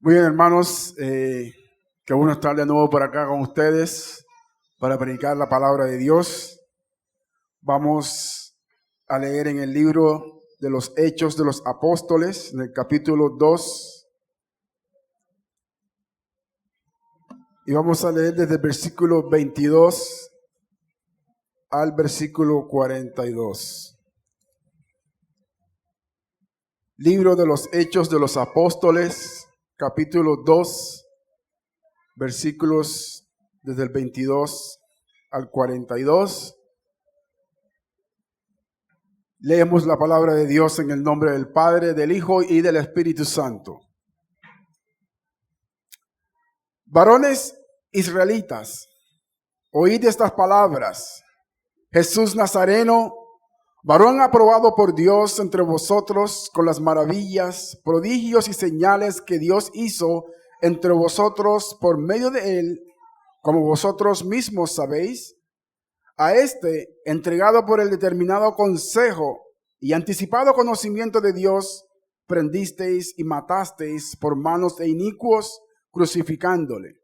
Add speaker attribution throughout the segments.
Speaker 1: Muy bien, hermanos, qué bueno estar de nuevo por acá con ustedes para predicar la palabra de Dios. Vamos a leer en el libro de los Hechos de los Apóstoles, en el capítulo 2, y vamos a leer desde el versículo 22 al versículo 42. Libro de los Hechos de los Apóstoles, capítulo 2, versículos desde el 22 al 42. Leemos la palabra de Dios en el nombre del Padre, del Hijo y del Espíritu Santo. Varones israelitas, oíd estas palabras. Jesús Nazareno, varón aprobado por Dios entre vosotros con las maravillas, prodigios y señales que Dios hizo entre vosotros por medio de él, como vosotros mismos sabéis, a este, entregado por el determinado consejo y anticipado conocimiento de Dios, prendisteis y matasteis por manos de inicuos, crucificándole,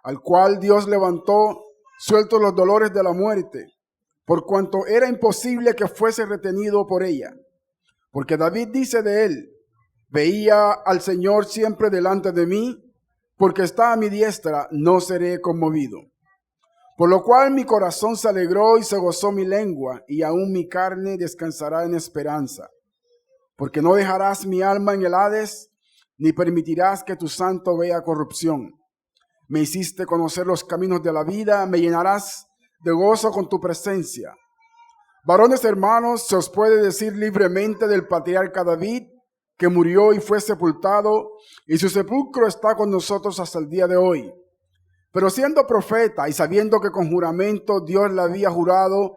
Speaker 1: al cual Dios levantó, sueltos los dolores de la muerte, por cuanto era imposible que fuese retenido por ella. Porque David dice de él: veía al Señor siempre delante de mí, porque está a mi diestra, no seré conmovido. Por lo cual mi corazón se alegró y se gozó mi lengua, y aún mi carne descansará en esperanza. Porque no dejarás mi alma en el Hades, ni permitirás que tu santo vea corrupción. Me hiciste conocer los caminos de la vida, me llenarás de gozo con tu presencia. Varones hermanos, se os puede decir libremente del patriarca David, que murió y fue sepultado, y su sepulcro está con nosotros hasta el día de hoy. Pero siendo profeta y sabiendo que con juramento Dios le había jurado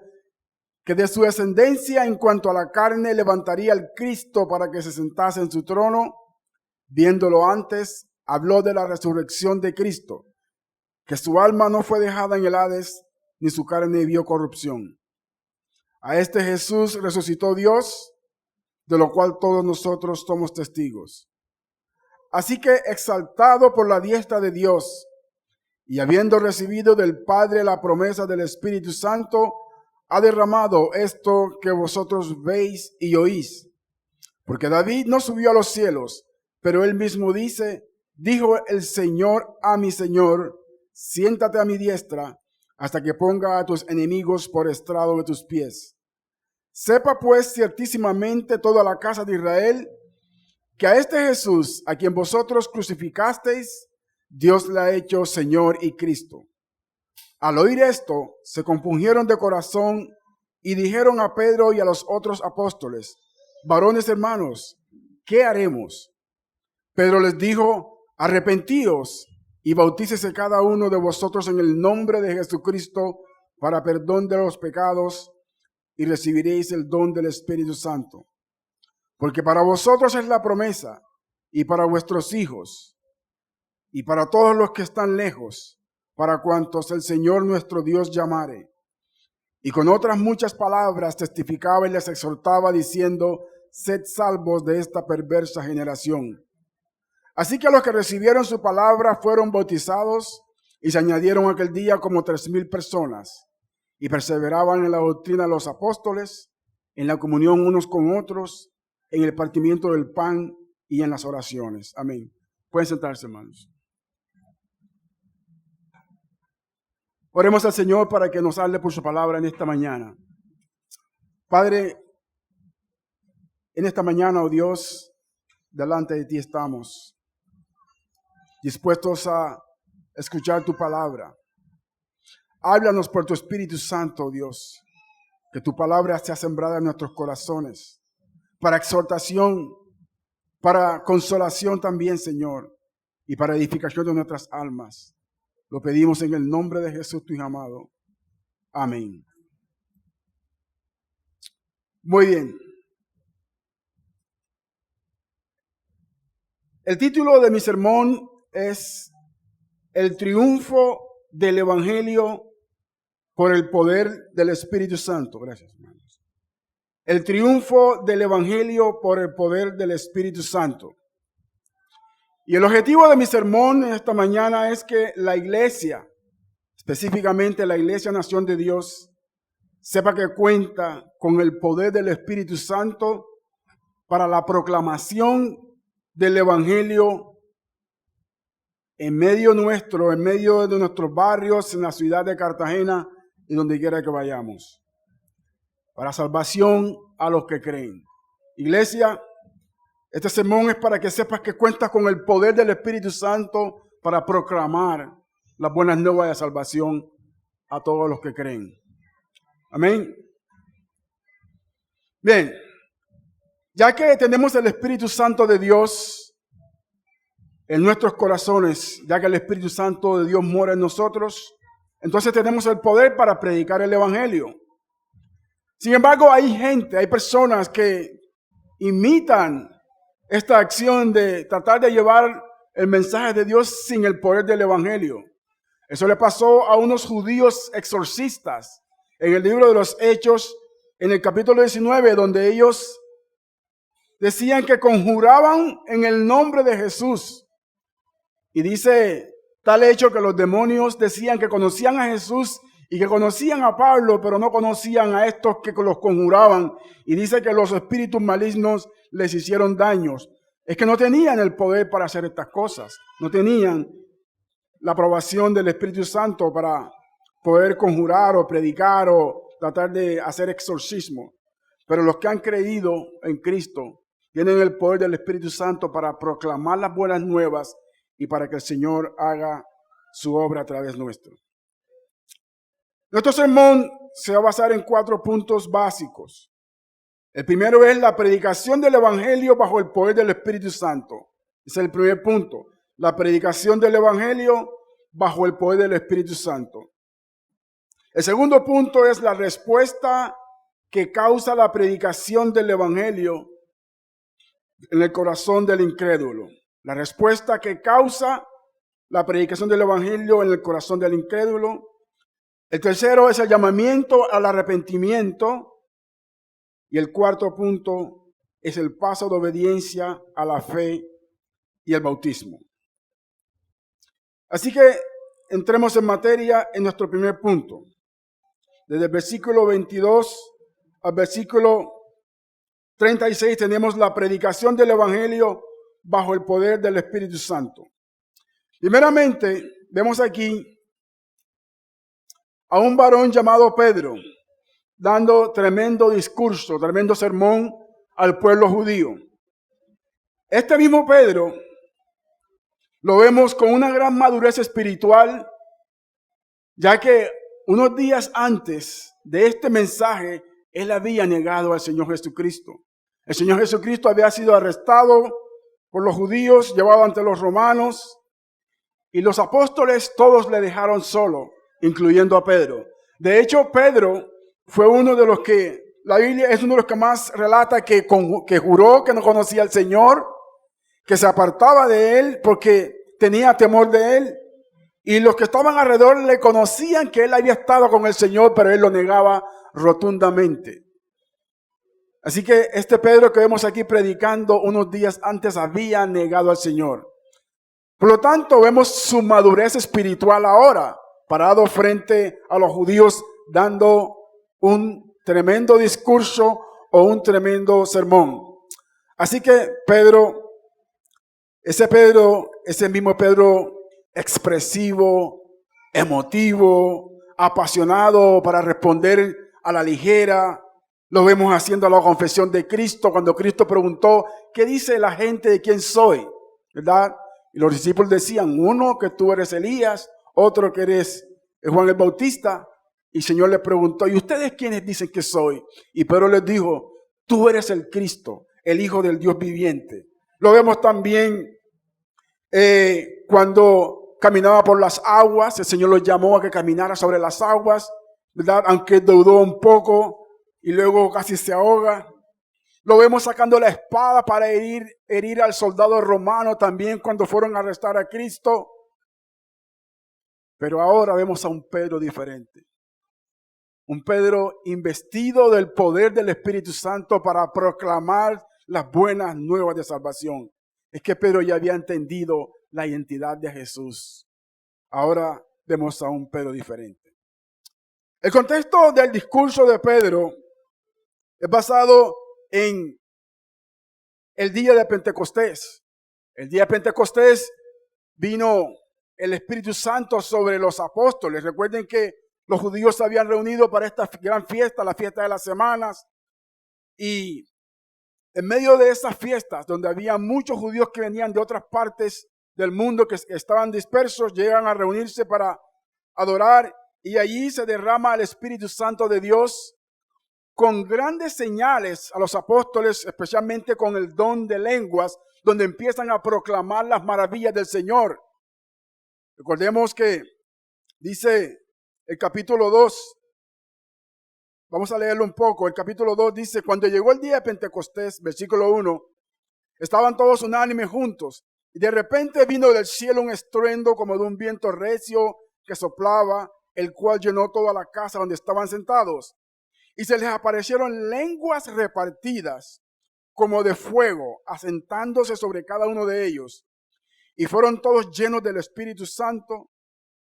Speaker 1: que de su descendencia en cuanto a la carne levantaría al Cristo para que se sentase en su trono, viéndolo antes, habló de la resurrección de Cristo, que su alma no fue dejada en el Hades, ni su carne vio corrupción. A este Jesús resucitó Dios, de lo cual todos nosotros somos testigos. Así que, exaltado por la diestra de Dios, y habiendo recibido del Padre la promesa del Espíritu Santo, ha derramado esto que vosotros veis y oís. Porque David no subió a los cielos, pero él mismo dijo el Señor a mi Señor: siéntate a mi diestra, hasta que ponga a tus enemigos por estrado de tus pies. Sepa pues ciertísimamente toda la casa de Israel, que a este Jesús, a quien vosotros crucificasteis, Dios le ha hecho Señor y Cristo. Al oír esto, se compungieron de corazón y dijeron a Pedro y a los otros apóstoles: varones hermanos, ¿qué haremos? Pedro les dijo: arrepentíos y bautícese cada uno de vosotros en el nombre de Jesucristo para perdón de los pecados, y recibiréis el don del Espíritu Santo. Porque para vosotros es la promesa, y para vuestros hijos, y para todos los que están lejos, para cuantos el Señor nuestro Dios llamare. Y con otras muchas palabras testificaba y les exhortaba, diciendo: sed salvos de esta perversa generación. Así que los que recibieron su palabra fueron bautizados, y se añadieron aquel día como 3,000 personas, y perseveraban en la doctrina de los apóstoles, en la comunión unos con otros, en el partimiento del pan y en las oraciones. Amén. Pueden sentarse, hermanos. Oremos al Señor para que nos hable por su palabra en esta mañana. Padre, en esta mañana, oh Dios, delante de ti estamos, dispuestos a escuchar tu palabra. Háblanos por tu Espíritu Santo, oh Dios, que tu palabra sea sembrada en nuestros corazones, para exhortación, para consolación también, Señor, y para edificación de nuestras almas. Lo pedimos en el nombre de Jesús, tu Hijo amado. Amén. Muy bien. El título de mi sermón es El triunfo del Evangelio por el poder del Espíritu Santo. Gracias, hermanos. El triunfo del Evangelio por el poder del Espíritu Santo. Y el objetivo de mi sermón esta mañana es que la iglesia, específicamente la Iglesia Nación de Dios, sepa que cuenta con el poder del Espíritu Santo para la proclamación del Evangelio en medio nuestro, en medio de nuestros barrios, en la ciudad de Cartagena y donde quiera que vayamos. Para salvación a los que creen. Iglesia, este sermón es para que sepas que cuentas con el poder del Espíritu Santo para proclamar las buenas nuevas de salvación a todos los que creen. Amén. Bien, ya que tenemos el Espíritu Santo de Dios en nuestros corazones, ya que el Espíritu Santo de Dios mora en nosotros, entonces tenemos el poder para predicar el Evangelio. Sin embargo, hay personas que imitan esta acción de tratar de llevar el mensaje de Dios sin el poder del Evangelio. Eso le pasó a unos judíos exorcistas en el libro de los Hechos, en el capítulo 19, donde ellos decían que conjuraban en el nombre de Jesús. Y dice tal hecho que los demonios decían que conocían a Jesús y que conocían a Pablo, pero no conocían a estos que los conjuraban. Y dice que los espíritus malignos les hicieron daños. Es que no tenían el poder para hacer estas cosas. No tenían la aprobación del Espíritu Santo para poder conjurar o predicar o tratar de hacer exorcismo. Pero los que han creído en Cristo tienen el poder del Espíritu Santo para proclamar las buenas nuevas y para que el Señor haga su obra a través nuestro. Nuestro sermón se va a basar en 4 puntos básicos. El primero es la predicación del Evangelio bajo el poder del Espíritu Santo. Ese es el primer punto. La predicación del Evangelio bajo el poder del Espíritu Santo. El segundo punto es la respuesta que causa la predicación del Evangelio en el corazón del incrédulo. La respuesta que causa la predicación del Evangelio en el corazón del incrédulo. El tercero es el llamamiento al arrepentimiento. Y el cuarto punto es el paso de obediencia a la fe y el bautismo. Así que entremos en materia en nuestro primer punto. Desde el versículo 22 al versículo 36 tenemos la predicación del Evangelio bajo el poder del Espíritu Santo. Primeramente, vemos aquí a un varón llamado Pedro, dando tremendo discurso, tremendo sermón al pueblo judío. Este mismo Pedro lo vemos con una gran madurez espiritual, ya que unos días antes de este mensaje, él había negado al Señor Jesucristo. El Señor Jesucristo había sido arrestado por los judíos, llevado ante los romanos, y los apóstoles todos le dejaron solo, incluyendo a Pedro. De hecho, Pedro fue uno de los que, la Biblia es uno de los que más relata que juró que no conocía al Señor, que se apartaba de él porque tenía temor de él. Y los que estaban alrededor le conocían que él había estado con el Señor, pero él lo negaba rotundamente. Así que este Pedro que vemos aquí predicando unos días antes había negado al Señor. Por lo tanto, vemos su madurez espiritual ahora, parado frente a los judíos, dando un tremendo discurso o un tremendo sermón. Así que Pedro, ese mismo Pedro expresivo, emotivo, apasionado para responder a la ligera, lo vemos haciendo la confesión de Cristo cuando Cristo preguntó, ¿qué dice la gente de quién soy? ¿Verdad? Y los discípulos decían, uno que tú eres Elías, otro que eres Juan el Bautista. Y el Señor le preguntó, ¿y ustedes quiénes dicen que soy? Y Pedro les dijo, tú eres el Cristo, el Hijo del Dios viviente. Lo vemos también cuando caminaba por las aguas, el Señor lo llamó a que caminara sobre las aguas, ¿verdad? Aunque dudó un poco y luego casi se ahoga. Lo vemos sacando la espada para herir al soldado romano también cuando fueron a arrestar a Cristo. Pero ahora vemos a un Pedro diferente. Un Pedro investido del poder del Espíritu Santo para proclamar las buenas nuevas de salvación. Es que Pedro ya había entendido la identidad de Jesús. Ahora vemos a un Pedro diferente. El contexto del discurso de Pedro es basado en el día de Pentecostés. El día de Pentecostés vino el Espíritu Santo sobre los apóstoles. Recuerden que los judíos se habían reunido para esta gran fiesta, la fiesta de las semanas. Y en medio de esas fiestas, donde había muchos judíos que venían de otras partes del mundo que estaban dispersos, llegan a reunirse para adorar. Y allí se derrama el Espíritu Santo de Dios con grandes señales a los apóstoles, especialmente con el don de lenguas, donde empiezan a proclamar las maravillas del Señor. Recordemos que dice el capítulo 2, vamos a leerlo un poco. El capítulo 2 dice: cuando llegó el día de Pentecostés, versículo 1, estaban todos unánimes juntos, y de repente vino del cielo un estruendo como de un viento recio que soplaba, el cual llenó toda la casa donde estaban sentados. Y se les aparecieron lenguas repartidas como de fuego, asentándose sobre cada uno de ellos. Y fueron todos llenos del Espíritu Santo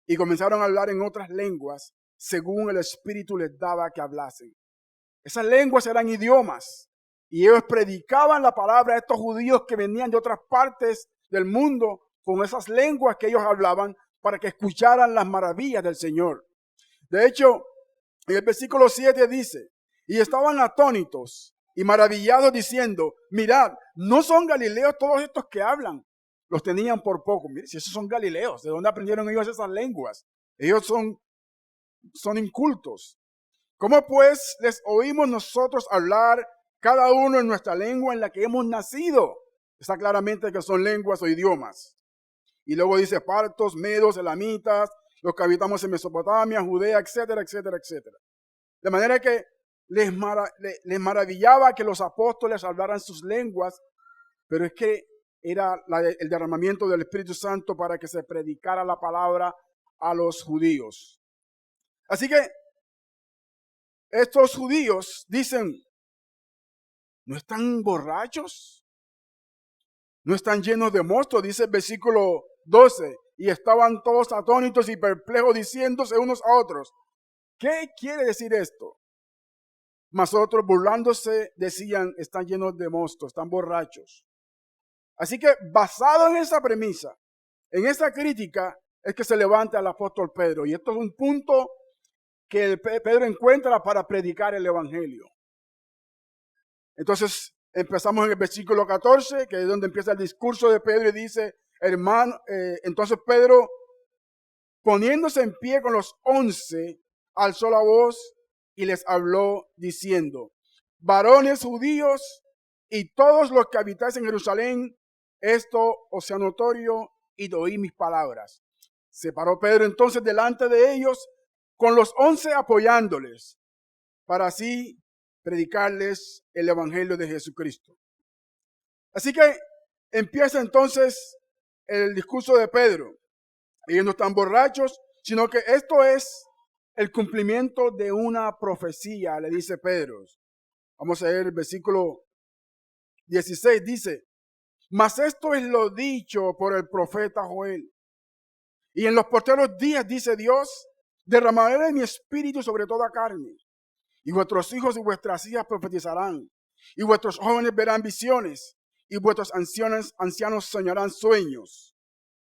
Speaker 1: y comenzaron a hablar en otras lenguas, según el Espíritu les daba que hablasen. Esas lenguas eran idiomas, y ellos predicaban la palabra a estos judíos que venían de otras partes del mundo con esas lenguas que ellos hablaban para que escucharan las maravillas del Señor. De hecho, en el versículo 7 dice: y estaban atónitos y maravillados diciendo: mirad, ¿no son galileos todos estos que hablan? Los tenían por poco. Miren, si esos son galileos, ¿de dónde aprendieron ellos esas lenguas? Ellos son incultos. ¿Cómo pues les oímos nosotros hablar cada uno en nuestra lengua en la que hemos nacido? Está claramente que son lenguas o idiomas. Y luego dice: partos, medos, elamitas, los que habitamos en Mesopotamia, Judea, etcétera, etcétera, etcétera. De manera que les maravillaba que los apóstoles hablaran sus lenguas, pero es que era el derramamiento del Espíritu Santo para que se predicara la palabra a los judíos. Así que estos judíos dicen: ¿no están borrachos? ¿No están llenos de mosto? Dice el versículo 12. Y estaban todos atónitos y perplejos, diciéndose unos a otros: ¿qué quiere decir esto? Mas otros, burlándose, decían: están llenos de mosto, están borrachos. Así que basado en esa premisa, en esa crítica, es que se levanta el apóstol Pedro. Y esto es un punto que Pedro encuentra para predicar el evangelio. Entonces empezamos en el versículo 14, que es donde empieza el discurso de Pedro, y dice: hermano, entonces Pedro, poniéndose en pie con los 11, alzó la voz y les habló diciendo: varones judíos y todos los que habitáis en Jerusalén, esto os sea notorio y oí mis palabras. Se paró Pedro entonces delante de ellos con los 11 apoyándoles, para así predicarles el evangelio de Jesucristo. Así que empieza entonces el discurso de Pedro. Ellos no están borrachos, sino que esto es el cumplimiento de una profecía, le dice Pedro. Vamos a ver el versículo 16, dice: mas esto es lo dicho por el profeta Joel. Y en los postreros días, dice Dios, derramaré de mi espíritu sobre toda carne. Y vuestros hijos y vuestras hijas profetizarán. Y vuestros jóvenes verán visiones. Y vuestros ancianos soñarán sueños.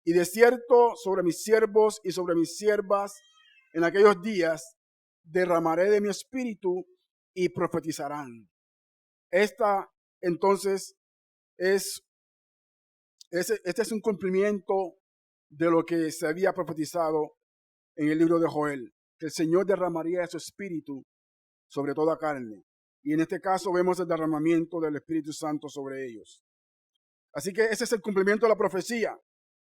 Speaker 1: Y de cierto sobre mis siervos y sobre mis siervas en aquellos días derramaré de mi espíritu y profetizarán. Esta entonces este es un cumplimiento de lo que se había profetizado en el libro de Joel, que el Señor derramaría su espíritu sobre toda carne. Y en este caso vemos el derramamiento del Espíritu Santo sobre ellos. Así que ese es el cumplimiento de la profecía.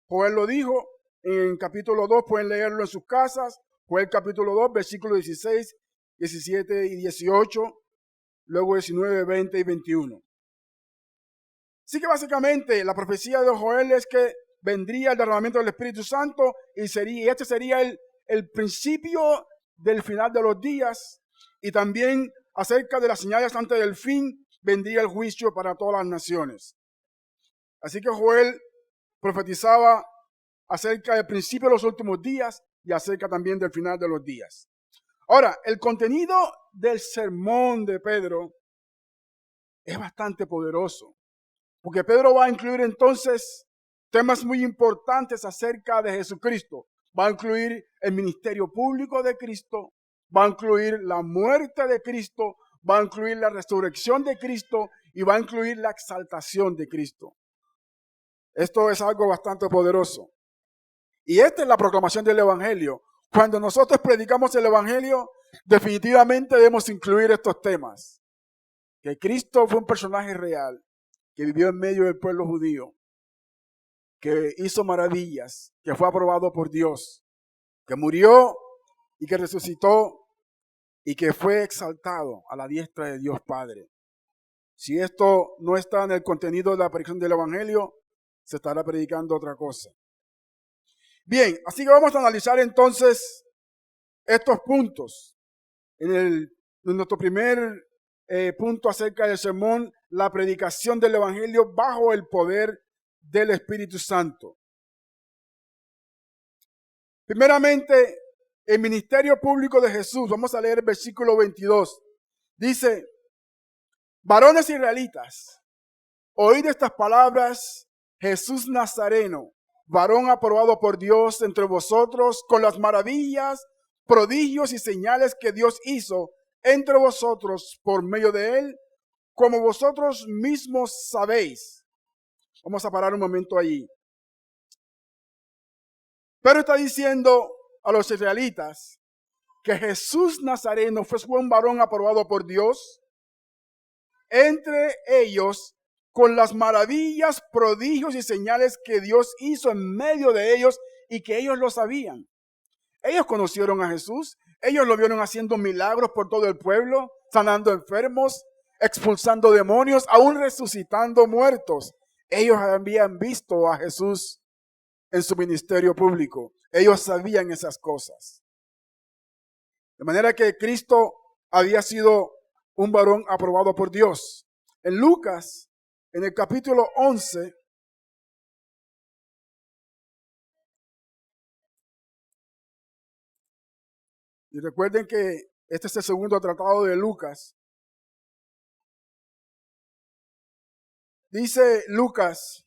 Speaker 1: Joel lo dijo en capítulo 2, pueden leerlo en sus casas. Joel capítulo 2, versículos 16, 17 y 18, luego 19, 20 y 21. Así que básicamente la profecía de Joel es que vendría el derramamiento del Espíritu Santo y este sería el principio del final de los días, y también acerca de las señales antes del fin vendría el juicio para todas las naciones. Así que Joel profetizaba acerca del principio de los últimos días y acerca también del final de los días. Ahora, el contenido del sermón de Pedro es bastante poderoso, porque Pedro va a incluir entonces temas muy importantes acerca de Jesucristo. Va a incluir el ministerio público de Cristo, va a incluir la muerte de Cristo, va a incluir la resurrección de Cristo y va a incluir la exaltación de Cristo. Esto es algo bastante poderoso. Y esta es la proclamación del Evangelio. Cuando nosotros predicamos el Evangelio, definitivamente debemos incluir estos temas. Que Cristo fue un personaje real, que vivió en medio del pueblo judío, que hizo maravillas, que fue aprobado por Dios, que murió y que resucitó y que fue exaltado a la diestra de Dios Padre. Si esto no está en el contenido de la predicación del Evangelio, se estará predicando otra cosa. Bien, así que vamos a analizar entonces estos puntos. En nuestro primer punto acerca del sermón, la predicación del Evangelio bajo el poder del Espíritu Santo. Primeramente, el ministerio público de Jesús. Vamos a leer el versículo 22. Dice: varones israelitas, oíd estas palabras. Jesús Nazareno, varón aprobado por Dios entre vosotros, con las maravillas, prodigios y señales que Dios hizo entre vosotros por medio de él, como vosotros mismos sabéis. Vamos a parar un momento allí. Pero está diciendo a los israelitas que Jesús Nazareno fue un varón aprobado por Dios, entre ellos, con las maravillas, prodigios y señales que Dios hizo en medio de ellos y que ellos lo sabían. Ellos conocieron a Jesús, ellos lo vieron haciendo milagros por todo el pueblo, sanando enfermos, expulsando demonios, aún resucitando muertos. Ellos habían visto a Jesús en su ministerio público. Ellos sabían esas cosas. De manera que Cristo había sido un varón aprobado por Dios. En Lucas, en el capítulo 11, y recuerden que este es el segundo tratado de Lucas. Dice Lucas: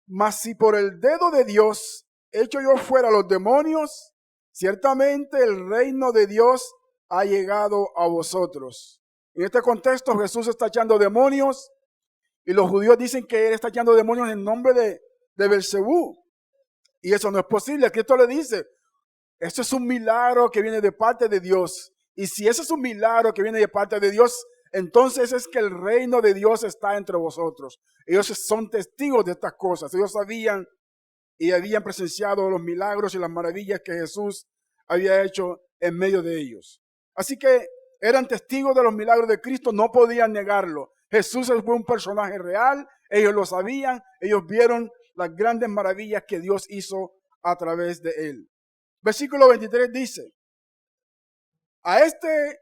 Speaker 1: mas si por el dedo de Dios echo yo fuera los demonios, ciertamente el reino de Dios ha llegado a vosotros. En este contexto Jesús está echando demonios y los judíos dicen que él está echando demonios en nombre de Belcebú. Y eso no es posible. Cristo le dice: esto es un milagro que viene de parte de Dios. Y si eso es un milagro que viene de parte de Dios, entonces es que el reino de Dios está entre vosotros. Ellos son testigos de estas cosas. Ellos sabían y habían presenciado los milagros y las maravillas que Jesús había hecho en medio de ellos. Así que eran testigos de los milagros de Cristo, no podían negarlo. Jesús fue un personaje real, ellos lo sabían, ellos vieron las grandes maravillas que Dios hizo a través de él. Versículo 23 dice: a este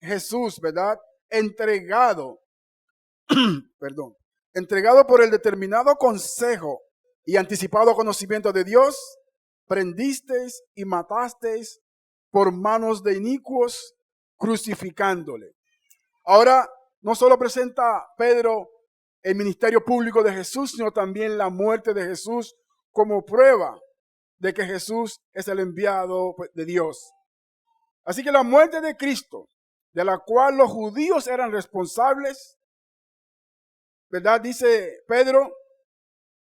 Speaker 1: Jesús, ¿verdad? Entregado por el determinado consejo y anticipado conocimiento de Dios, prendisteis y matasteis por manos de inicuos, crucificándole. Ahora, no solo presenta Pedro el ministerio público de Jesús, sino también la muerte de Jesús como prueba de que Jesús es el enviado de Dios. Así que la muerte de Cristo, de la cual los judíos eran responsables, ¿verdad? Dice Pedro,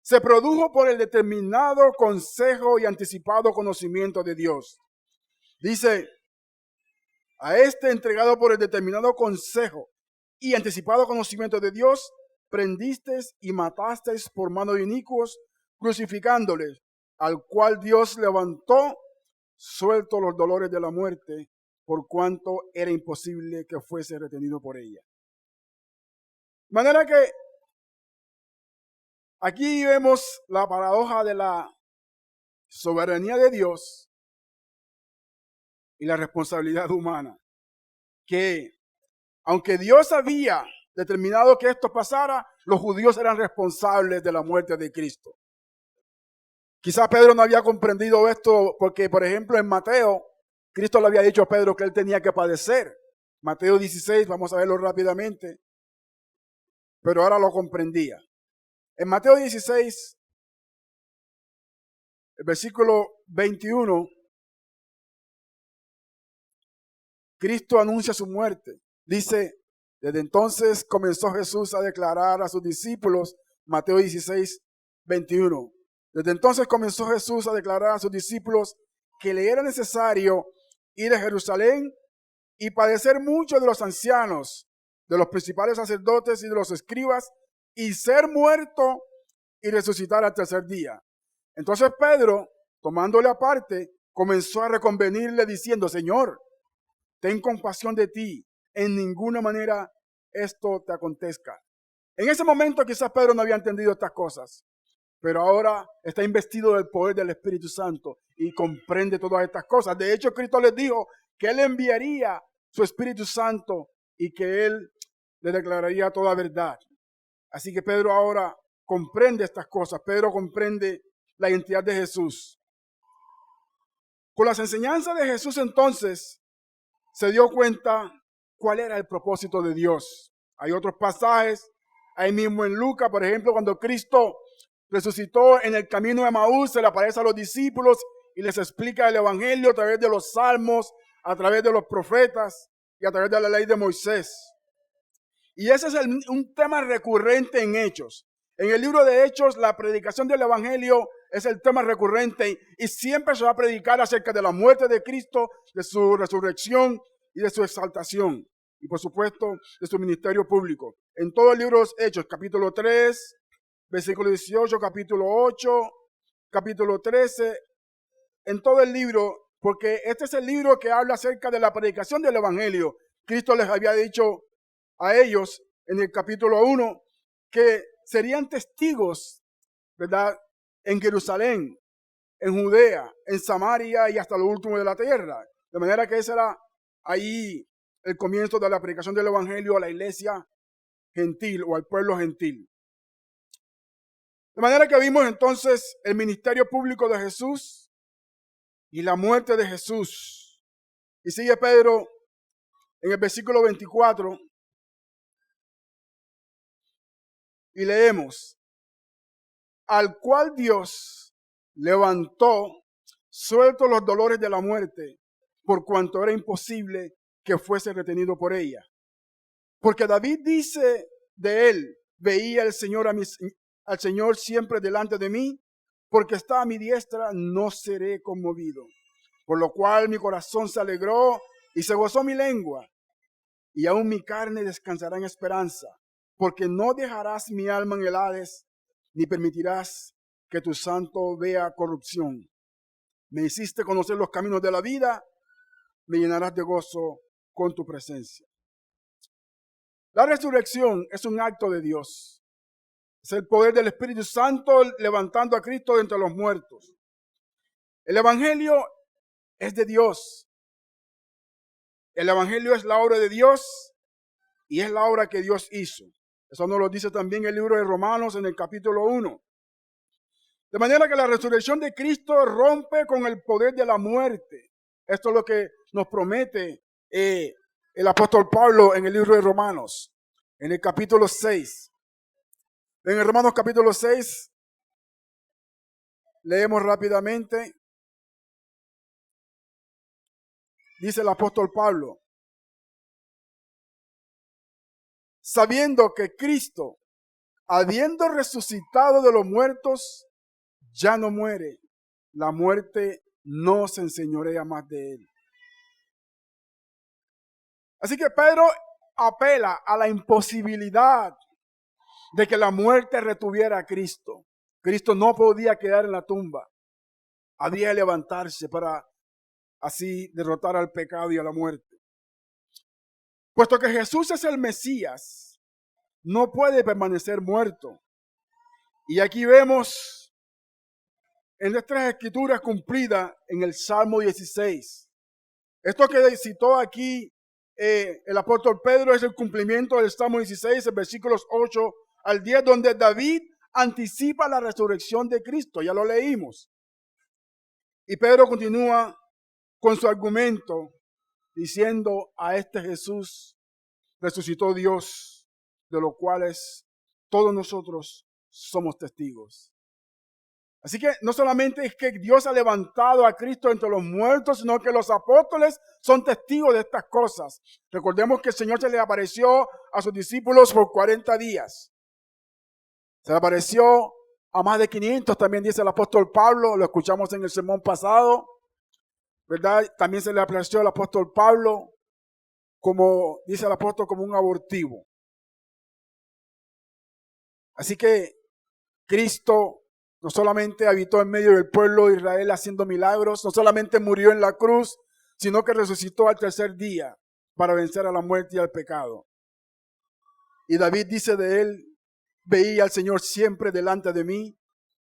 Speaker 1: se produjo por el determinado consejo y anticipado conocimiento de Dios. Dice: a este entregado por el determinado consejo y anticipado conocimiento de Dios, prendisteis y matasteis por mano de inicuos, crucificándoles, al cual Dios levantó, suelto los dolores de la muerte, por cuanto era imposible que fuese retenido por ella. De manera que aquí vemos la paradoja de la soberanía de Dios y la responsabilidad humana. Que aunque Dios sabía determinado que esto pasara, los judíos eran responsables de la muerte de Cristo. Quizás Pedro no había comprendido esto porque, por ejemplo, en Mateo, Cristo le había dicho a Pedro que él tenía que padecer. Mateo 16, vamos a verlo rápidamente, pero ahora lo comprendía. En Mateo 16, el versículo 21, Cristo anuncia su muerte. Dice, desde entonces comenzó Jesús a declarar a sus discípulos, Mateo 16, 21. Desde entonces comenzó Jesús a declarar a sus discípulos que le era necesario ir a Jerusalén y padecer mucho de los ancianos, de los principales sacerdotes y de los escribas, y ser muerto y resucitar al tercer día. Entonces Pedro, tomándole aparte, comenzó a reconvenirle diciendo, Señor, ten compasión de ti, en ninguna manera esto te acontezca. En ese momento quizás Pedro no había entendido estas cosas, pero ahora está investido del poder del Espíritu Santo y comprende todas estas cosas. De hecho, Cristo les dijo que Él enviaría su Espíritu Santo y que Él le declararía toda verdad. Así que Pedro ahora comprende estas cosas. Pedro comprende la identidad de Jesús. Con las enseñanzas de Jesús entonces se dio cuenta cuál era el propósito de Dios. Hay otros pasajes, ahí mismo en Lucas, por ejemplo, cuando Cristo resucitó en el camino de Emaús, se le aparece a los discípulos y les explica el evangelio a través de los salmos, a través de los profetas y a través de la ley de Moisés. Y ese es un tema recurrente en Hechos. En el libro de Hechos, la predicación del evangelio es el tema recurrente y siempre se va a predicar acerca de la muerte de Cristo, de su resurrección y de su exaltación. Y por supuesto, de su ministerio público. En todo el libro de los Hechos, capítulo 3, versículo 18, capítulo 8, capítulo 13, en todo el libro, porque este es el libro que habla acerca de la predicación del evangelio. Cristo les había dicho a ellos en el capítulo 1 que serían testigos, ¿verdad?, en Jerusalén, en Judea, en Samaria y hasta lo último de la tierra. De manera que ese era ahí el comienzo de la predicación del evangelio a la iglesia gentil o al pueblo gentil. De manera que vimos entonces el ministerio público de Jesús y la muerte de Jesús. Y sigue Pedro en el versículo 24 y leemos, al cual Dios levantó, suelto los dolores de la muerte, por cuanto era imposible que fuese retenido por ella. Porque David dice de él, veía al Señor siempre delante de mí, porque está a mi diestra, no seré conmovido. Por lo cual mi corazón se alegró y se gozó mi lengua, y aún mi carne descansará en esperanza, porque no dejarás mi alma en el Hades, ni permitirás que tu santo vea corrupción. Me hiciste conocer los caminos de la vida, me llenarás de gozo con tu presencia. La resurrección es un acto de Dios. Es el poder del Espíritu Santo levantando a Cristo de entre los muertos. El Evangelio es de Dios. El Evangelio es la obra de Dios y es la obra que Dios hizo. Eso nos lo dice también el libro de Romanos en el capítulo 1. De manera que la resurrección de Cristo rompe con el poder de la muerte. Esto es lo que nos promete el apóstol Pablo en el libro de Romanos, en el capítulo 6. En el Romanos capítulo 6, leemos rápidamente. Dice el apóstol Pablo, sabiendo que Cristo, habiendo resucitado de los muertos, ya no muere, la muerte no se enseñorea más de él. Así que Pedro apela a la imposibilidad de que la muerte retuviera a Cristo. Cristo no podía quedar en la tumba. Había de levantarse para así derrotar al pecado y a la muerte. Puesto que Jesús es el Mesías, no puede permanecer muerto. Y aquí vemos en nuestras escrituras cumplidas en el Salmo 16. Esto que citó aquí el apóstol Pedro es el cumplimiento del Salmo 16, versículos 8 al 10, donde David anticipa la resurrección de Cristo. Ya lo leímos. Y Pedro continúa con su argumento diciendo: a este Jesús resucitó Dios, de los cuales todos nosotros somos testigos. Así que no solamente es que Dios ha levantado a Cristo entre los muertos, sino que los apóstoles son testigos de estas cosas. Recordemos que el Señor se le apareció a sus discípulos por 40 días. Se le apareció a más de 500, también dice el apóstol Pablo, lo escuchamos en el sermón pasado, ¿verdad? También se le apareció al apóstol Pablo, como dice el apóstol, como un abortivo. Así que Cristo no solamente habitó en medio del pueblo de Israel haciendo milagros, no solamente murió en la cruz, sino que resucitó al tercer día para vencer a la muerte y al pecado. Y David dice de él: veía al Señor siempre delante de mí,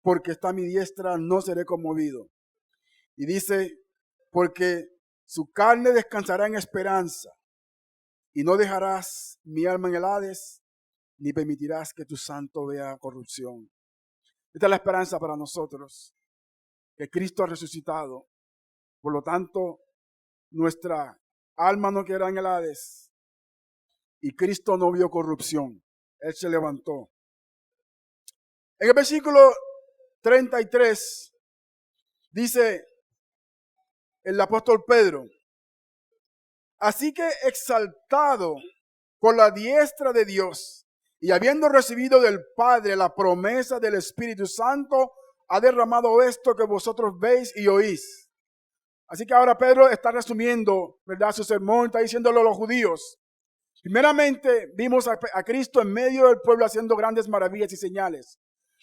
Speaker 1: porque está a mi diestra, no seré conmovido. Y dice: porque su carne descansará en esperanza, y no dejarás mi alma en el Hades, ni permitirás que tu santo vea corrupción. Esta es la esperanza para nosotros, que Cristo ha resucitado. Por lo tanto, nuestra alma no quedará en el Hades, y Cristo no vio corrupción. Él se levantó. En el versículo 33 dice el apóstol Pedro: así que exaltado por la diestra de Dios, y habiendo recibido del Padre la promesa del Espíritu Santo, ha derramado esto que vosotros veis y oís. Así que ahora Pedro está resumiendo, ¿verdad?, su sermón, está diciéndolo a los judíos. Primeramente vimos a Cristo en medio del pueblo haciendo grandes maravillas y señales.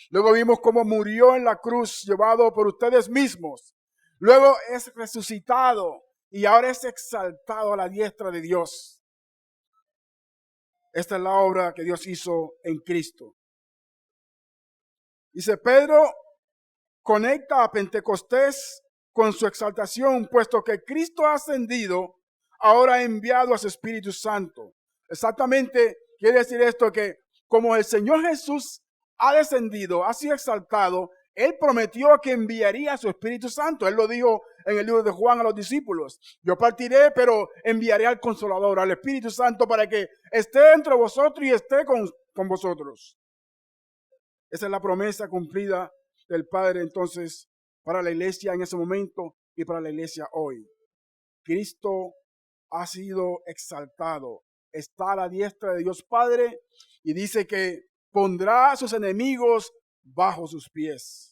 Speaker 1: Luego vimos cómo murió en la cruz, llevado por ustedes mismos. Luego es resucitado y ahora es exaltado a la diestra de Dios. Esta es la obra que Dios hizo en Cristo. Dice Pedro, conecta a Pentecostés con su exaltación, puesto que Cristo ha ascendido, ahora ha enviado a su Espíritu Santo. Exactamente quiere decir esto, que como el Señor Jesús ha descendido, ha sido exaltado, Él prometió que enviaría a su Espíritu Santo. Él lo dijo en el libro de Juan a los discípulos: yo partiré, pero enviaré al Consolador, al Espíritu Santo, para que esté entre vosotros y esté con vosotros. Esa es la promesa cumplida del Padre entonces para la iglesia en ese momento y para la iglesia hoy. Cristo ha sido exaltado, está a la diestra de Dios Padre, y dice que pondrá a sus enemigos bajo sus pies.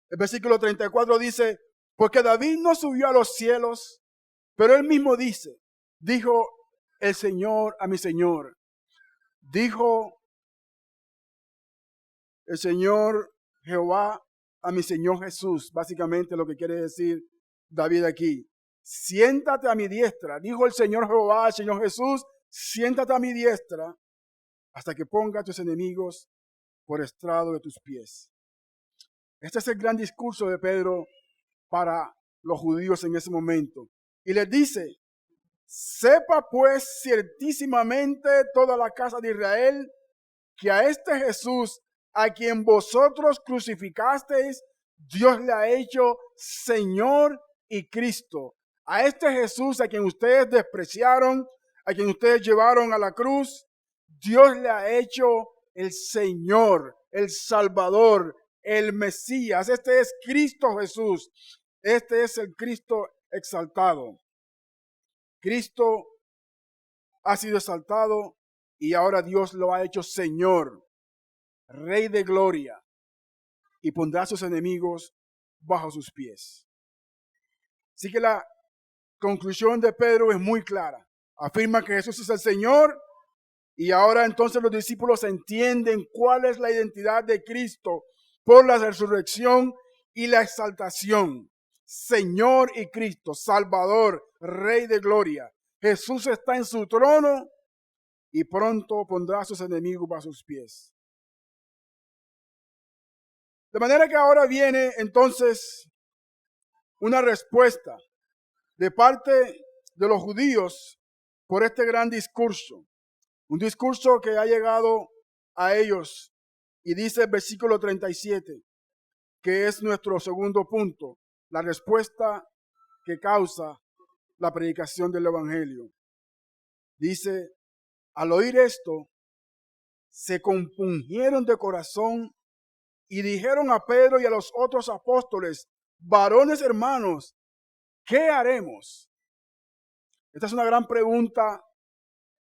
Speaker 1: El versículo 34 dice: porque David no subió a los cielos, pero él mismo dijo el Señor a mi Señor. Dijo el Señor Jehová a mi Señor Jesús. Básicamente lo que quiere decir David aquí: siéntate a mi diestra. Dijo el Señor Jehová al Señor Jesús: siéntate a mi diestra hasta que ponga a tus enemigos por estrado de tus pies. Este es el gran discurso de Pedro para los judíos en ese momento. Y les dice: sepa pues ciertísimamente toda la casa de Israel que a este Jesús, a quien vosotros crucificasteis, Dios le ha hecho Señor y Cristo. A este Jesús, a quien ustedes despreciaron, a quien ustedes llevaron a la cruz, Dios le ha hecho el Señor, el Salvador, el Mesías. Este es Cristo Jesús. Este es el Cristo exaltado. Cristo ha sido exaltado y ahora Dios lo ha hecho Señor, Rey de gloria, y pondrá a sus enemigos bajo sus pies. Así que la conclusión de Pedro es muy clara. Afirma que Jesús es el Señor, y ahora entonces los discípulos entienden cuál es la identidad de Cristo por la resurrección y la exaltación. Señor y Cristo, Salvador, Rey de gloria. Jesús está en su trono y pronto pondrá a sus enemigos bajo sus pies. De manera que ahora viene entonces una respuesta de parte de los judíos por este gran discurso. Un discurso que ha llegado a ellos. Y dice el versículo 37, que es nuestro segundo punto, la respuesta que causa la predicación del Evangelio. Dice, al oír esto, se compungieron de corazón y dijeron a Pedro y a los otros apóstoles, varones hermanos, ¿qué haremos? Esta es una gran pregunta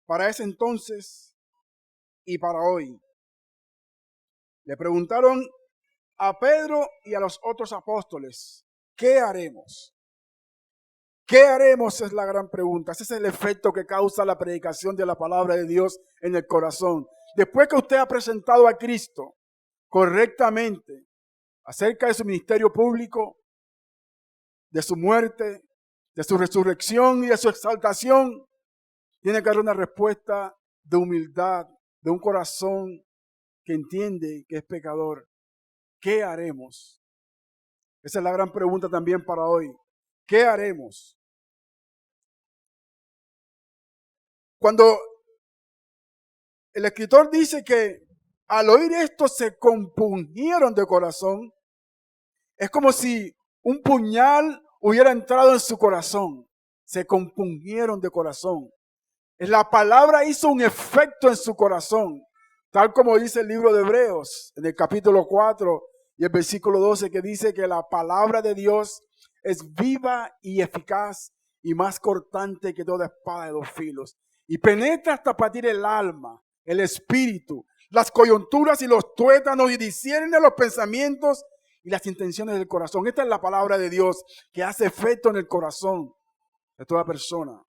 Speaker 1: para ese entonces y para hoy. Le preguntaron a Pedro y a los otros apóstoles, ¿qué haremos? ¿Qué haremos? Es la gran pregunta. Ese es el efecto que causa la predicación de la palabra de Dios en el corazón. Después que usted ha presentado a Cristo correctamente acerca de su ministerio público, de su muerte, de su resurrección y de su exaltación, tiene que haber una respuesta de humildad, de un corazón que entiende que es pecador. ¿Qué haremos? Esa es la gran pregunta también para hoy. ¿Qué haremos? Cuando el escritor dice que al oír esto se compungieron de corazón, es como si un puñal hubiera entrado en su corazón. Se compungieron de corazón. La palabra hizo un efecto en su corazón, tal como dice el libro de Hebreos, en el capítulo 4 y el versículo 12, que dice que la palabra de Dios es viva y eficaz y más cortante que toda espada de dos filos, y penetra hasta partir el alma, el espíritu, las coyunturas y los tuétanos, y discierne los pensamientos y las intenciones del corazón. Esta es la palabra de Dios que hace efecto en el corazón de toda persona.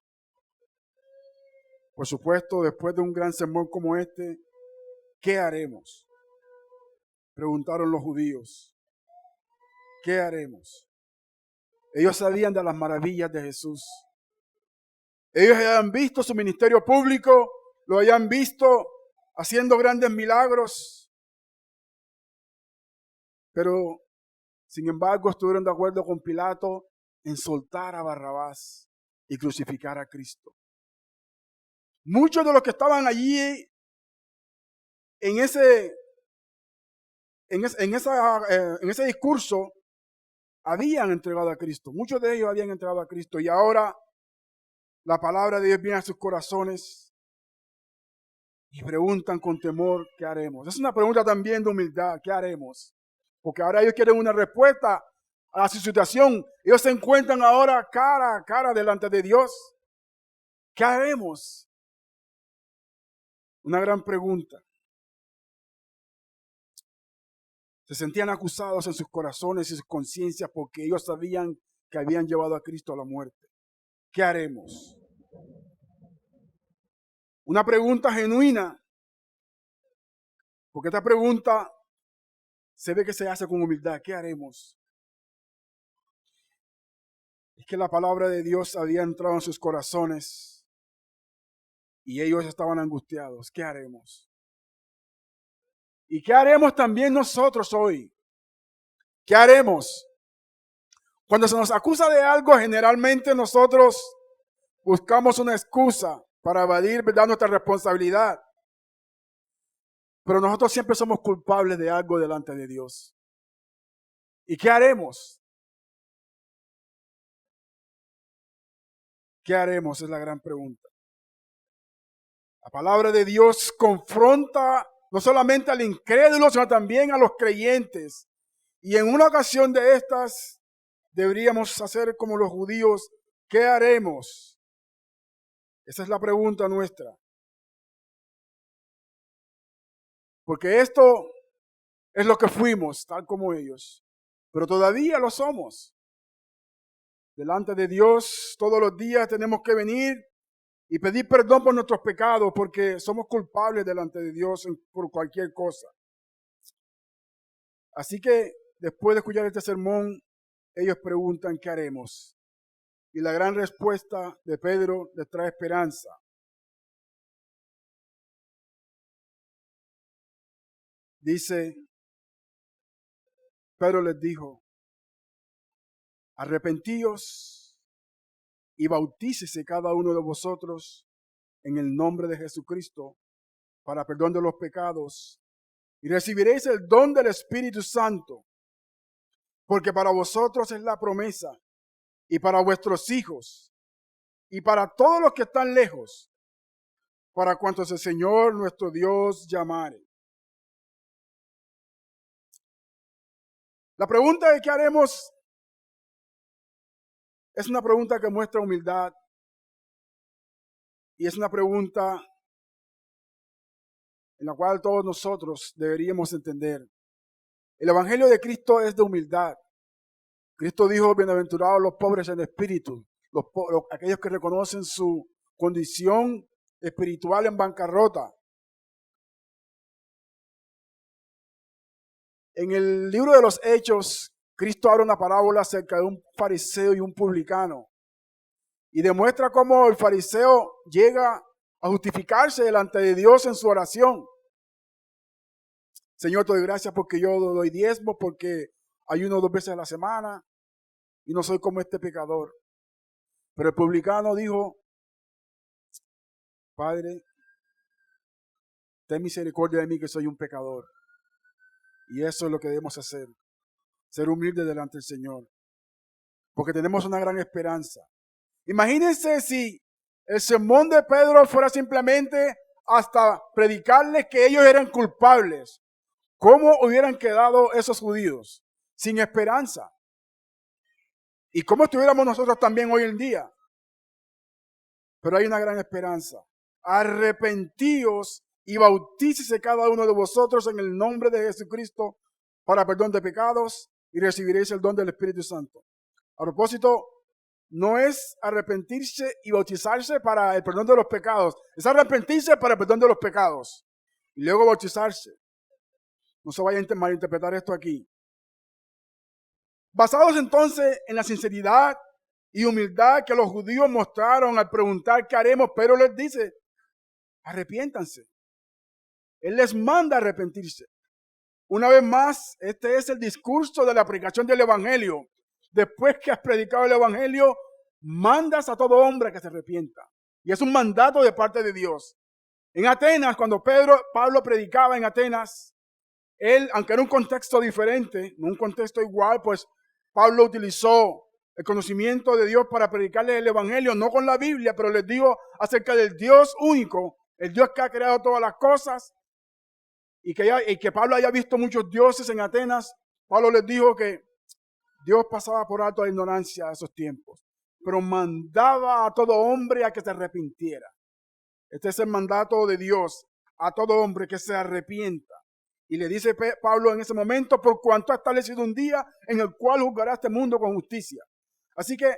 Speaker 1: Por supuesto, después de un gran sermón como este, ¿qué haremos? Preguntaron los judíos. ¿Qué haremos? Ellos sabían de las maravillas de Jesús. Ellos habían visto su ministerio público, lo habían visto haciendo grandes milagros. Pero, sin embargo, estuvieron de acuerdo con Pilato en soltar a Barrabás y crucificar a Cristo. Muchos de los que estaban allí en ese discurso habían entregado a Cristo. Muchos de ellos habían entregado a Cristo y ahora la palabra de Dios viene a sus corazones y preguntan con temor, ¿qué haremos? Es una pregunta también de humildad, ¿qué haremos? Porque ahora ellos quieren una respuesta a su situación. Ellos se encuentran ahora cara a cara delante de Dios. ¿Qué haremos? Una gran pregunta. Se sentían acusados en sus corazones y sus conciencias porque ellos sabían que habían llevado a Cristo a la muerte. ¿Qué haremos? Una pregunta genuina, porque esta pregunta se ve que se hace con humildad. ¿Qué haremos? Es que la palabra de Dios había entrado en sus corazones y ellos estaban angustiados. ¿Qué haremos? ¿Y qué haremos también nosotros hoy? ¿Qué haremos? Cuando se nos acusa de algo, generalmente nosotros buscamos una excusa para evadir, ¿verdad?, nuestra responsabilidad. Pero nosotros siempre somos culpables de algo delante de Dios. ¿Y qué haremos? ¿Qué haremos? Es la gran pregunta. La palabra de Dios confronta no solamente al incrédulo, sino también a los creyentes. Y en una ocasión de estas, deberíamos hacer como los judíos. ¿Qué haremos? Esa es la pregunta nuestra. Porque esto es lo que fuimos, tal como ellos. Pero todavía lo somos. Delante de Dios todos los días tenemos que venir y pedir perdón por nuestros pecados, porque somos culpables delante de Dios por cualquier cosa. Así que después de escuchar este sermón, ellos preguntan, ¿qué haremos? Y la gran respuesta de Pedro les trae esperanza. Dice, Pedro les dijo, arrepentíos y bautícese cada uno de vosotros en el nombre de Jesucristo para perdón de los pecados y recibiréis el don del Espíritu Santo, porque para vosotros es la promesa y para vuestros hijos y para todos los que están lejos, para cuantos el Señor nuestro Dios llamare. La pregunta de qué haremos es una pregunta que muestra humildad y es una pregunta en la cual todos nosotros deberíamos entender. El Evangelio de Cristo es de humildad. Cristo dijo, bienaventurados los pobres en espíritu, aquellos que reconocen su condición espiritual en bancarrota. En el libro de los Hechos, Cristo habla una parábola acerca de un fariseo y un publicano y demuestra cómo el fariseo llega a justificarse delante de Dios en su oración. Señor, te doy gracias porque yo doy diezmo, porque ayuno 2 veces a la semana y no soy como este pecador. Pero el publicano dijo, Padre, ten misericordia de mí que soy un pecador. Y eso es lo que debemos hacer, ser humildes delante del Señor, porque tenemos una gran esperanza. Imagínense si el sermón de Pedro fuera simplemente hasta predicarles que ellos eran culpables. ¿Cómo hubieran quedado esos judíos? Sin esperanza. ¿Y cómo estuviéramos nosotros también hoy en día? Pero hay una gran esperanza. Arrepentíos y bautícese cada uno de vosotros en el nombre de Jesucristo para perdón de pecados y recibiréis el don del Espíritu Santo. A propósito, no es arrepentirse y bautizarse para el perdón de los pecados. Es arrepentirse para el perdón de los pecados y luego bautizarse. No se vaya a malinterpretar esto aquí. Basados entonces en la sinceridad y humildad que los judíos mostraron al preguntar qué haremos, Pedro les dice, arrepiéntanse. Él les manda a arrepentirse. Una vez más, este es el discurso de la predicación del Evangelio. Después que has predicado el Evangelio, mandas a todo hombre a que se arrepienta. Y es un mandato de parte de Dios. En Atenas, cuando Pablo predicaba en Atenas, él, aunque era un contexto diferente, no un contexto igual, pues Pablo utilizó el conocimiento de Dios para predicarles el Evangelio, no con la Biblia, pero les dijo acerca del Dios único, el Dios que ha creado todas las cosas, y que Pablo haya visto muchos dioses en Atenas. Pablo les dijo que Dios pasaba por alto la ignorancia de esos tiempos, pero mandaba a todo hombre a que se arrepintiera. Este es el mandato de Dios, a todo hombre que se arrepienta. Y le dice Pablo en ese momento, por cuanto ha establecido un día en el cual juzgará a este mundo con justicia. Así que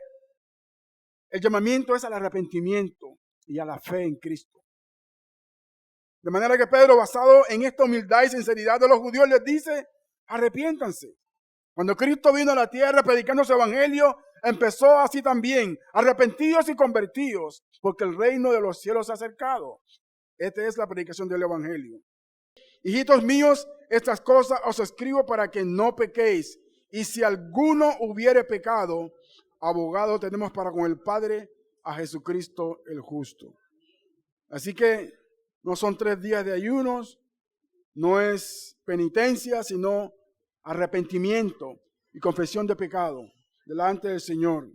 Speaker 1: el llamamiento es al arrepentimiento y a la fe en Cristo. De manera que Pedro, basado en esta humildad y sinceridad de los judíos, les dice, arrepiéntanse. Cuando Cristo vino a la tierra predicando su evangelio, empezó así también, arrepentidos y convertidos, porque el reino de los cielos se ha acercado. Esta es la predicación del evangelio. Hijitos míos, estas cosas os escribo para que no pequéis. Y si alguno hubiere pecado, abogado tenemos para con el Padre, a Jesucristo el justo. Así que no son 3 días de ayunos, no es penitencia, sino arrepentimiento y confesión de pecado delante del Señor.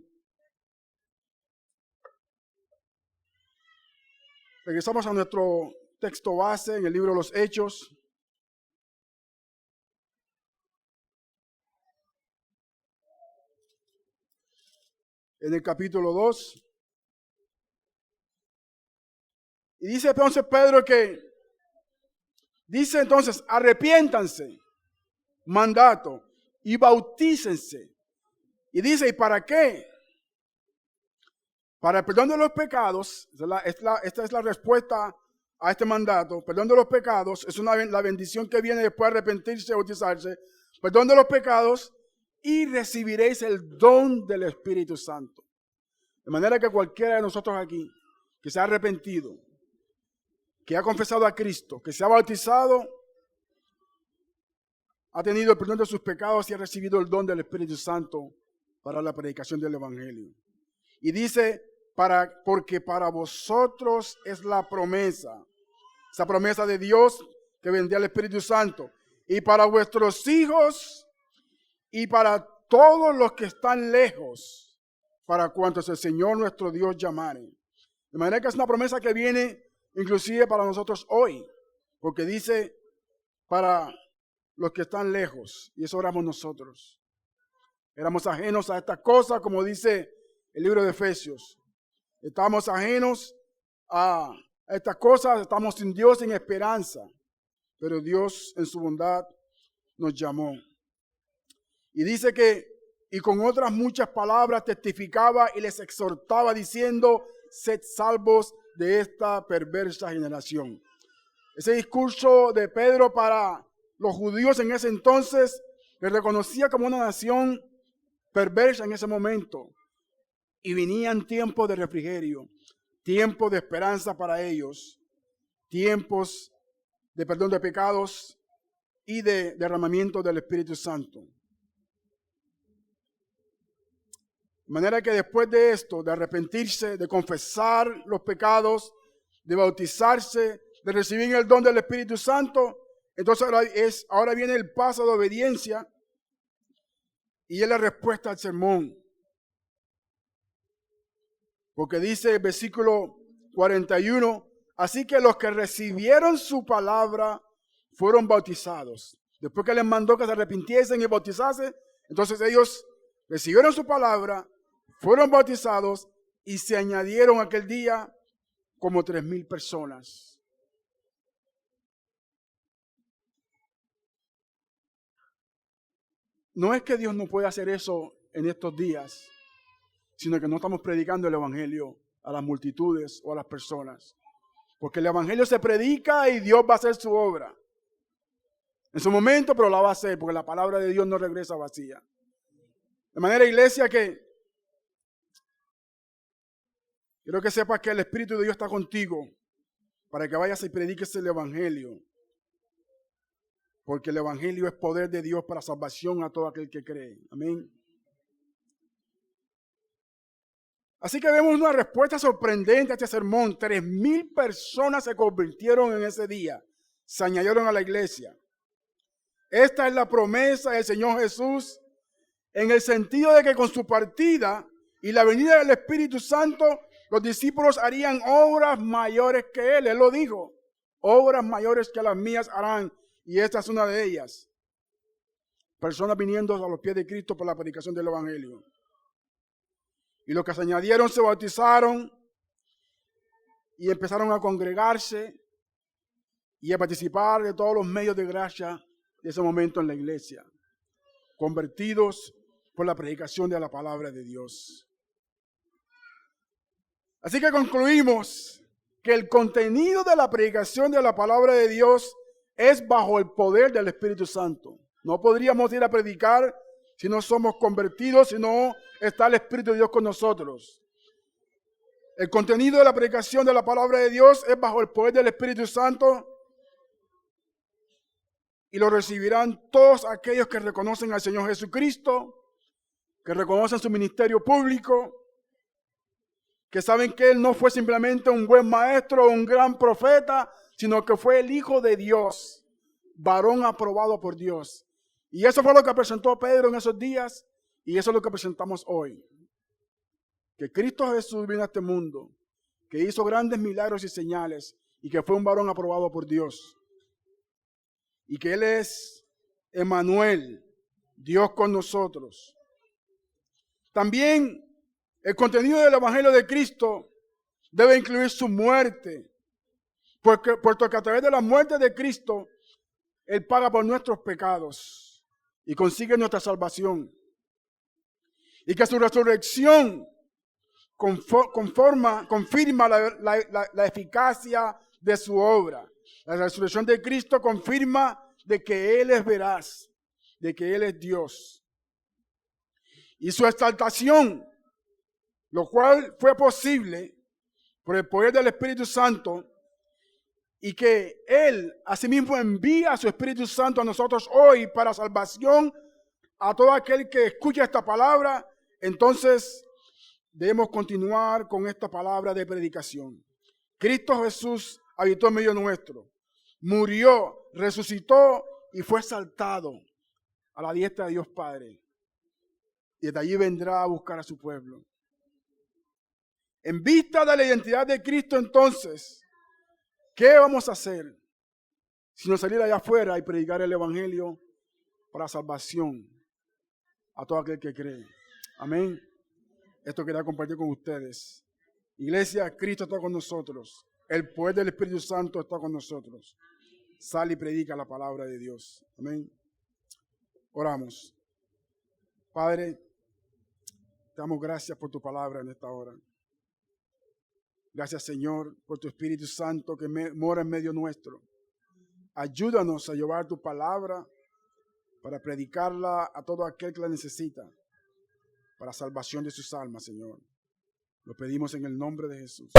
Speaker 1: Regresamos a nuestro texto base en el libro de los Hechos. En el capítulo 2. Y dice entonces Pedro dice entonces, arrepiéntanse, mandato, y bautícense. Y dice, ¿y para qué? Para el perdón de los pecados. Esta es la respuesta a este mandato. Perdón de los pecados es la bendición que viene después de arrepentirse y bautizarse. Perdón de los pecados y recibiréis el don del Espíritu Santo. De manera que cualquiera de nosotros aquí que se ha arrepentido, que ha confesado a Cristo, que se ha bautizado, ha tenido el perdón de sus pecados y ha recibido el don del Espíritu Santo para la predicación del Evangelio. Y dice, porque para vosotros es la promesa, esa promesa de Dios que vendría el Espíritu Santo, y para vuestros hijos y para todos los que están lejos, para cuantos el Señor nuestro Dios llamare. De manera que es una promesa que viene inclusive para nosotros hoy, porque dice para los que están lejos, y eso éramos nosotros. Éramos ajenos a estas cosas, como dice el libro de Efesios. Estamos ajenos a estas cosas, estamos sin Dios, sin esperanza. Pero Dios en su bondad nos llamó. Y dice que, y con otras muchas palabras testificaba y les exhortaba diciendo, sed salvos de esta perversa generación. Ese discurso de Pedro para los judíos en ese entonces les reconocía como una nación perversa en ese momento. Y venían tiempos de refrigerio, tiempos de esperanza para ellos, tiempos de perdón de pecados y de derramamiento del Espíritu Santo. De manera que después de esto, de arrepentirse, de confesar los pecados, de bautizarse, de recibir el don del Espíritu Santo, entonces ahora viene el paso de obediencia y es la respuesta al sermón. Porque dice el versículo 41, así que los que recibieron su palabra fueron bautizados. Después que les mandó que se arrepintiesen y bautizasen, entonces ellos recibieron su palabra, fueron bautizados y se añadieron aquel día como 3,000 personas. No es que Dios no pueda hacer eso en estos días, sino que no estamos predicando el Evangelio a las multitudes o a las personas. Porque el Evangelio se predica y Dios va a hacer su obra. En su momento, pero la va a hacer, porque la palabra de Dios no regresa vacía. De manera, iglesia, que quiero que sepas que el Espíritu de Dios está contigo para que vayas y prediques el Evangelio. Porque el Evangelio es poder de Dios para salvación a todo aquel que cree. Amén. Así que vemos una respuesta sorprendente a este sermón. 3,000 personas se convirtieron en ese día. Se añadieron a la iglesia. Esta es la promesa del Señor Jesús en el sentido de que con su partida y la venida del Espíritu Santo, los discípulos harían obras mayores que Él. Él lo dijo. Obras mayores que las mías harán. Y esta es una de ellas. Personas viniendo a los pies de Cristo por la predicación del Evangelio. Y los que se añadieron se bautizaron y empezaron a congregarse y a participar de todos los medios de gracia de ese momento en la iglesia, convertidos por la predicación de la palabra de Dios. Así que concluimos que el contenido de la predicación de la palabra de Dios es bajo el poder del Espíritu Santo. No podríamos ir a predicar si no somos convertidos, si no está el Espíritu de Dios con nosotros. El contenido de la predicación de la palabra de Dios es bajo el poder del Espíritu Santo y lo recibirán todos aquellos que reconocen al Señor Jesucristo, que reconocen su ministerio público, que saben que Él no fue simplemente un buen maestro o un gran profeta, sino que fue el Hijo de Dios, varón aprobado por Dios. Y eso fue lo que presentó Pedro en esos días y eso es lo que presentamos hoy. Que Cristo Jesús vino a este mundo, que hizo grandes milagros y señales y que fue un varón aprobado por Dios. Y que Él es Emmanuel, Dios con nosotros. También el contenido del Evangelio de Cristo debe incluir su muerte, puesto que a través de la muerte de Cristo, Él paga por nuestros pecados y consigue nuestra salvación. Y que su resurrección confirma la eficacia de su obra. La resurrección de Cristo confirma de que Él es veraz, de que Él es Dios. Y su exaltación, lo cual fue posible por el poder del Espíritu Santo, y que Él asimismo envía a su Espíritu Santo a nosotros hoy para salvación a todo aquel que escucha esta palabra, Entonces, debemos continuar con esta palabra de predicación. Cristo Jesús habitó en medio nuestro, murió, resucitó y fue exaltado a la diestra de Dios Padre. Y desde allí vendrá a buscar a su pueblo. En vista de la identidad de Cristo, entonces, ¿qué vamos a hacer? Sino salir allá afuera y predicar el evangelio para salvación a todo aquel que cree. Amén. Esto quería compartir con ustedes. Iglesia, Cristo está con nosotros. El poder del Espíritu Santo está con nosotros. Sale y predica la palabra de Dios. Amén. Oramos. Padre, te damos gracias por tu palabra en esta hora. Gracias, Señor, por tu Espíritu Santo que mora en medio nuestro. Ayúdanos a llevar tu palabra para predicarla a todo aquel que la necesita, para salvación de sus almas, Señor. Lo pedimos en el nombre de Jesús.